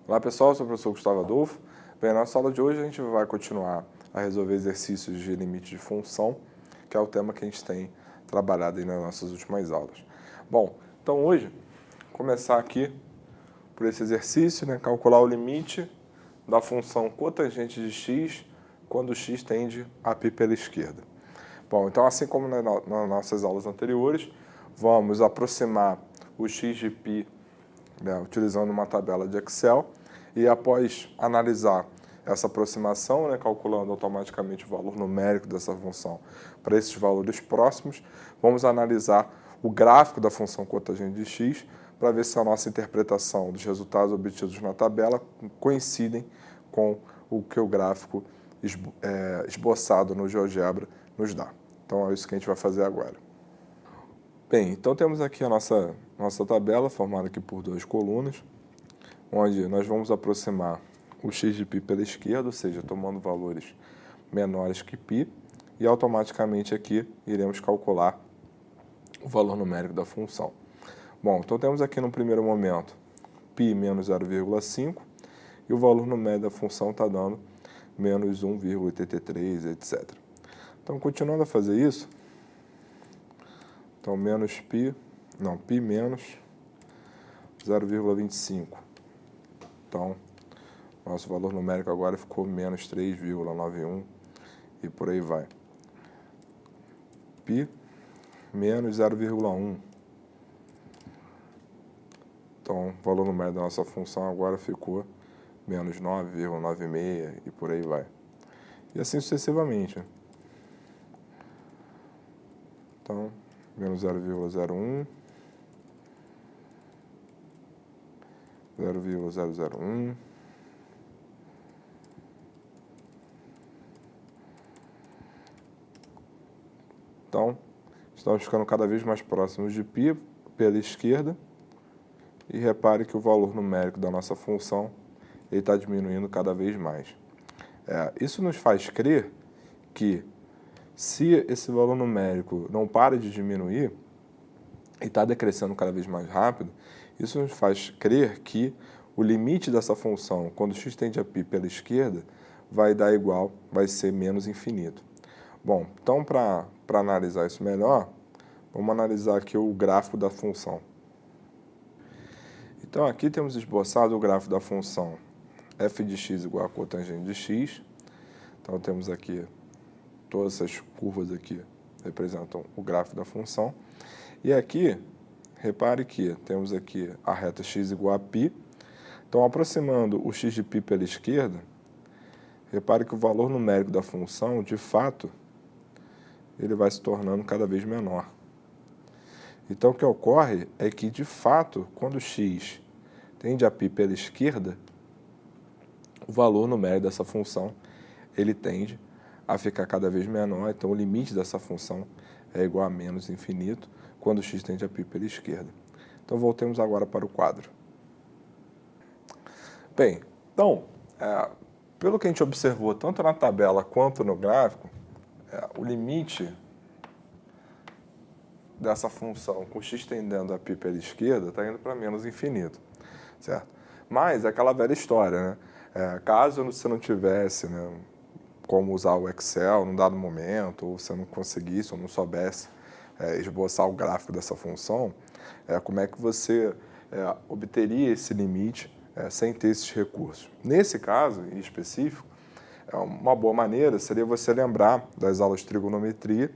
Olá pessoal, eu sou o professor Gustavo Adolfo. Bem, na nossa aula de hoje a gente vai continuar a resolver exercícios de limite de função, que é o tema que a gente tem trabalhado aí nas nossas últimas aulas. Bom, então hoje, começar aqui por esse exercício, né, calcular o limite da função cotangente de x quando x tende a π pela esquerda. Bom, então assim como nas nossas aulas anteriores, vamos aproximar o x de π, né, utilizando uma tabela de Excel, e após analisar essa aproximação, né, calculando automaticamente o valor numérico dessa função para esses valores próximos, vamos analisar o gráfico da função cotangente de x para ver se a nossa interpretação dos resultados obtidos na tabela coincidem com o que o gráfico esboçado no GeoGebra nos dá. Então é isso que a gente vai fazer agora. Bem, então temos aqui a nossa tabela, formada aqui por duas colunas, onde nós vamos aproximar o x de π pela esquerda, ou seja, tomando valores menores que π, e automaticamente aqui iremos calcular o valor numérico da função. Bom, então temos aqui no primeiro momento π menos 0,5, e o valor numérico da função está dando menos 1,83, etc. Então, continuando a fazer isso, então menos π menos 0,25. Então, nosso valor numérico agora ficou menos 3,91 e por aí vai. π menos 0,1. Então, o valor numérico da nossa função agora ficou menos 9,96 e por aí vai. E assim sucessivamente. Então, menos 0,01, 0,001, então, estamos ficando cada vez mais próximos de π pela esquerda, e repare que o valor numérico da nossa função está diminuindo cada vez mais. Isso nos faz crer que, se esse valor numérico não para de diminuir e está decrescendo cada vez mais rápido, isso nos faz crer que o limite dessa função, quando x tende a π pela esquerda, vai dar igual, vai ser menos infinito. Bom, então para analisar isso melhor, vamos analisar aqui o gráfico da função. Então aqui temos esboçado o gráfico da função f de x igual a cotangente de x. Então temos aqui todas essas curvas aqui representam o gráfico da função. E aqui, repare que temos aqui a reta x igual a π. Então, aproximando o x de π pela esquerda, repare que o valor numérico da função, de fato, ele vai se tornando cada vez menor. Então, o que ocorre é que, de fato, quando x tende a π pela esquerda, o valor numérico dessa função, ele tende a ficar cada vez menor. Então, o limite dessa função é igual a menos infinito quando x tende a π pela esquerda. Então, voltemos agora para o quadro. Bem, então, pelo que a gente observou tanto na tabela quanto no gráfico, o limite dessa função com x tendendo a π pela esquerda está indo para menos infinito, certo? Mas é aquela velha história, né? Caso você não tivesse, né, como usar o Excel num dado momento, ou você não conseguisse ou não soubesse esboçar o gráfico dessa função, como é que você obteria esse limite sem ter esses recursos? Nesse caso em específico, uma boa maneira seria você lembrar das aulas de trigonometria,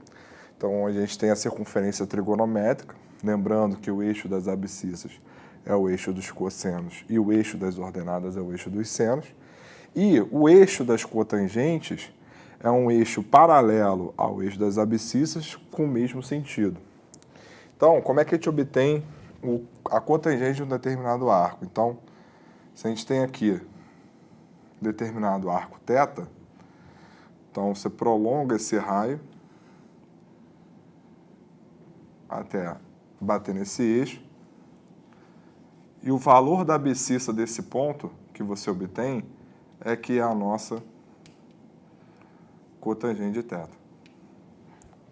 então onde a gente tem a circunferência trigonométrica, lembrando que o eixo das abscissas é o eixo dos cossenos e o eixo das ordenadas é o eixo dos senos, e o eixo das cotangentes é um eixo paralelo ao eixo das abscissas com o mesmo sentido. Então, como é que a gente obtém a cotangente de um determinado arco? Então, se a gente tem aqui determinado arco θ, então você prolonga esse raio até bater nesse eixo, e o valor da abscissa desse ponto que você obtém é que é a nossa cotangente de θ.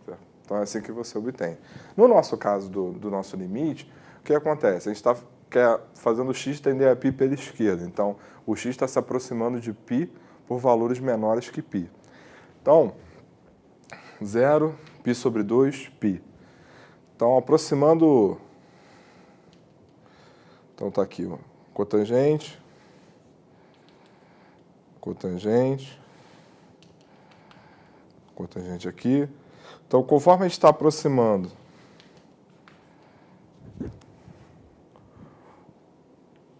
Certo? Então é assim que você obtém. No nosso caso do nosso limite, o que acontece? A gente está quer, fazendo x tender a π pela esquerda. Então, o x está se aproximando de π por valores menores que π. Então, 0, π sobre 2, π. Então, aproximando... Então, está aqui, ó, cotangente, cotangente, cotangente aqui. Então, conforme a gente está aproximando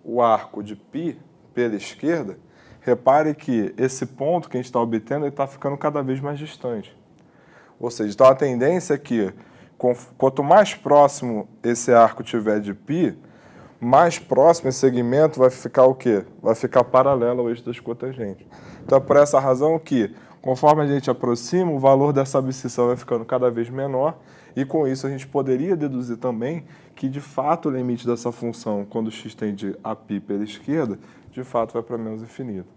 o arco de π pela esquerda, repare que esse ponto que a gente está obtendo está ficando cada vez mais distante. Ou seja, então a tendência é que, quanto mais próximo esse arco tiver de π, mais próximo esse segmento vai ficar o quê? Vai ficar paralelo ao eixo das cotangentes. Então é por essa razão que, conforme a gente aproxima, o valor dessa abscissão vai ficando cada vez menor, e com isso a gente poderia deduzir também que, de fato, o limite dessa função, quando x tende a π pela esquerda, de fato vai para menos infinito.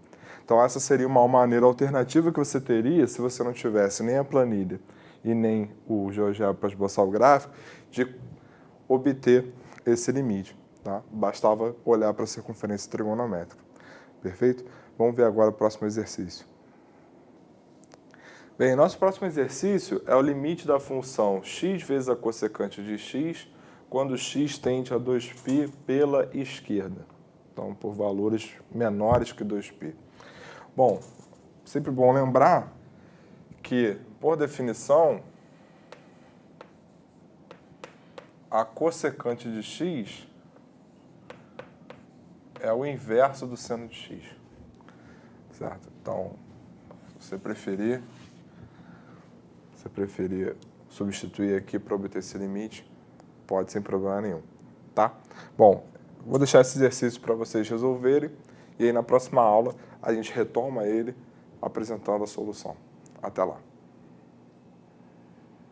Então essa seria uma maneira alternativa que você teria, se você não tivesse nem a planilha e nem o GeoGebra para esboçar o gráfico, de obter esse limite. Tá? Bastava olhar para a circunferência trigonométrica. Perfeito? Vamos ver agora o próximo exercício. Bem, nosso próximo exercício é o limite da função x vezes a cossecante de x quando x tende a 2π pela esquerda. Então, por valores menores que 2π. Bom, sempre bom lembrar que, por definição, a cossecante de x é o inverso do seno de x, certo? Então, se você preferir substituir aqui para obter esse limite, pode sem problema nenhum, tá? Bom, vou deixar esse exercício para vocês resolverem e aí na próxima aula a gente retoma ele apresentando a solução. Até lá.